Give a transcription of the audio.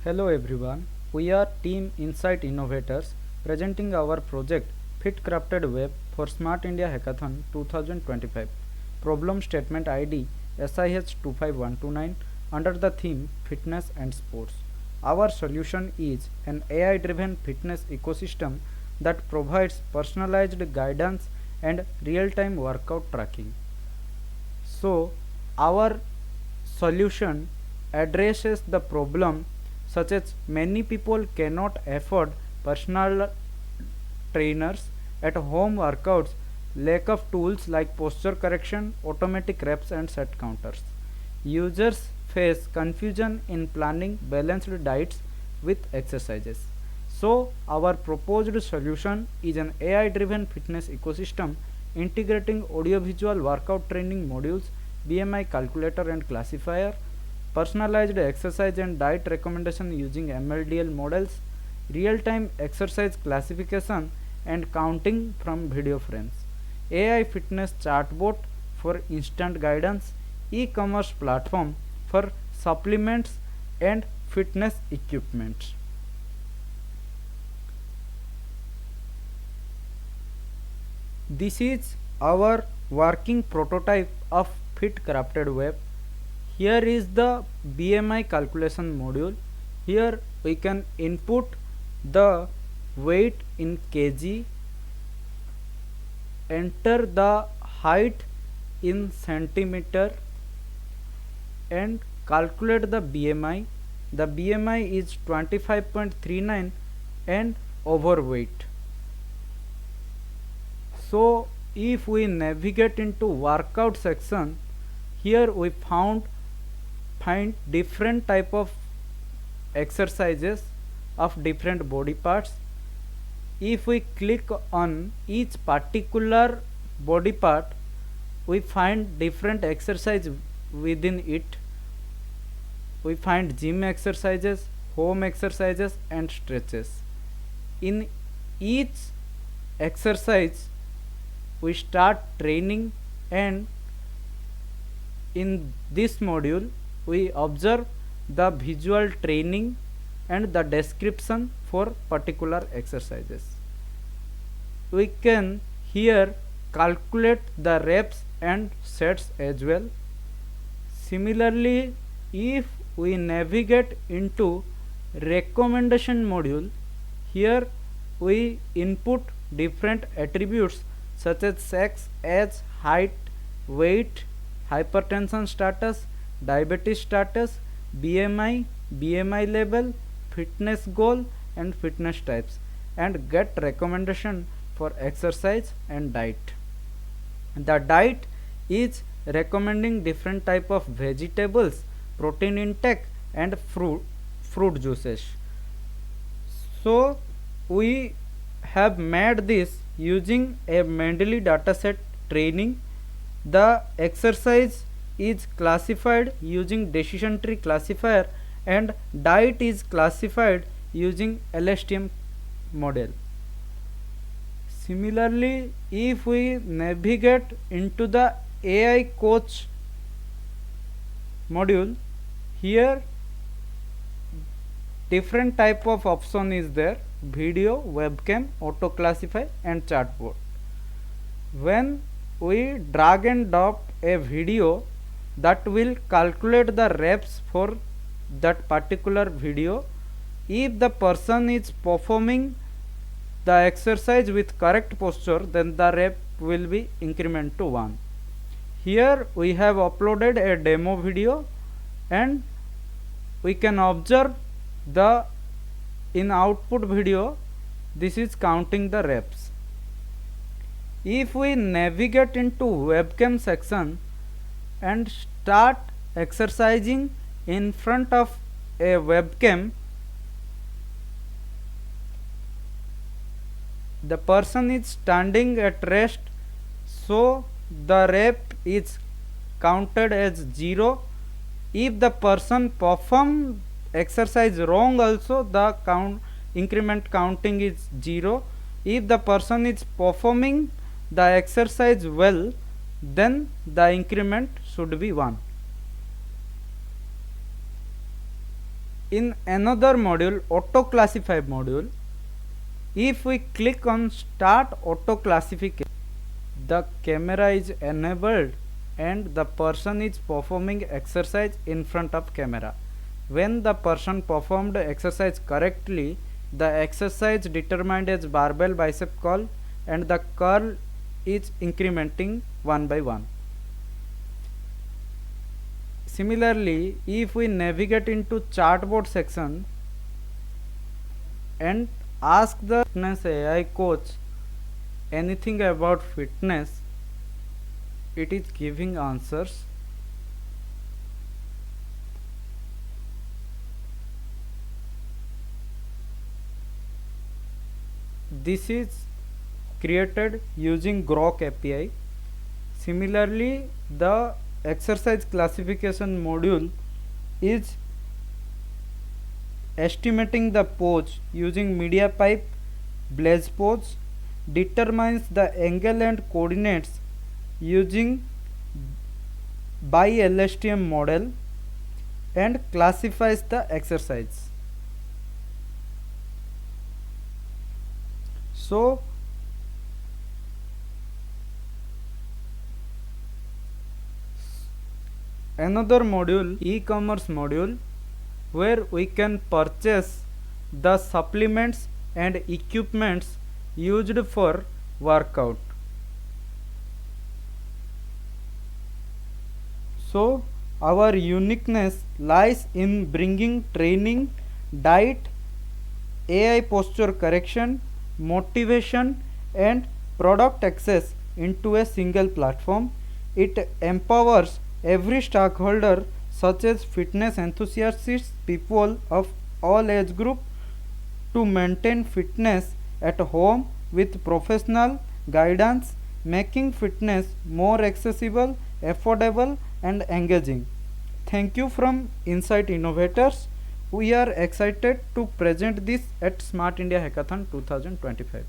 Hello everyone, we are Team Insight Innovators presenting our project Fit Crafted Web for Smart India Hackathon 2025. Problem Statement ID SIH25129 under the theme Fitness and Sports. Our solution is an AI driven fitness ecosystem that provides personalized guidance and real time workout tracking. So, our solution addresses the problem such as many people cannot afford personal trainers at home workouts, lack of tools like posture correction, automatic reps and set counters. Users face confusion in planning balanced diets with exercises. So, our proposed solution is an AI driven fitness ecosystem integrating audiovisual workout training modules, BMI calculator and classifier, personalized exercise and diet recommendation using MLDL models, real-time exercise classification and counting from video frames, AI fitness chatbot for instant guidance, e-commerce platform for supplements and fitness equipment. This is our working prototype of Fit Crafted Web. Here is the BMI calculation module. Here we can input the weight in kg, enter the height in centimeter and calculate the BMI. The BMI is 25.39 and overweight. So if we navigate into workout section, here we find different type of exercises of different body parts. If we click on each particular body part, we find different exercise within it. We find gym exercises, home exercises and stretches. In each exercise we start training, and in this module we observe the visual training and the description for particular exercises. We can here calculate the reps and sets as well. Similarly, if we navigate into recommendation module, here we input different attributes such as sex, age, height, weight, hypertension status, diabetes status, BMI, BMI level, fitness goal and fitness types, and get recommendation for exercise and diet. The diet is recommending different type of vegetables, protein intake and fruit juices. So we have made this using a Mendeley dataset training. The exercise is classified using decision tree classifier and diet is classified using LSTM model. Similarly, if we navigate into the AI coach module, here different type of option is there: video, webcam, auto classify and chatbot. When we drag and drop a video, that will calculate the reps for that particular video. If the person is performing the exercise with correct posture, then the rep will be increment to 1. Here we have uploaded a demo video and we can observe the in output video this is counting the reps. If we navigate into webcam section and start exercising in front of a webcam, the person is standing at rest, so the rep is counted as 0. If the person perform exercise wrong, also the increment counting is 0. If the person is performing the exercise well, then the increment should be 1. In another module, auto classify module, if we click on start auto classification, the camera is enabled and the person is performing exercise in front of camera. When the person performed exercise correctly, the exercise determined as barbell bicep curl and the curl is incrementing one by one. Similarly, if we navigate into chartboard section and ask the fitness AI coach anything about fitness, it is giving answers. This is created using Grok API. Similarly, the exercise classification module is estimating the pose using MediaPipe Blaze pose, determines the angle and coordinates using by LSTM model, and classifies the exercise. So another module, e-commerce module, where we can purchase the supplements and equipments used for workout. So our uniqueness lies in bringing training, diet, AI posture correction, motivation and product access into a single platform. It empowers every stakeholder such as fitness enthusiasts, people of all age group, to maintain fitness at home with professional guidance, making fitness more accessible, affordable and engaging. Thank you from Insight Innovators. We are excited to present this at Smart India Hackathon 2025.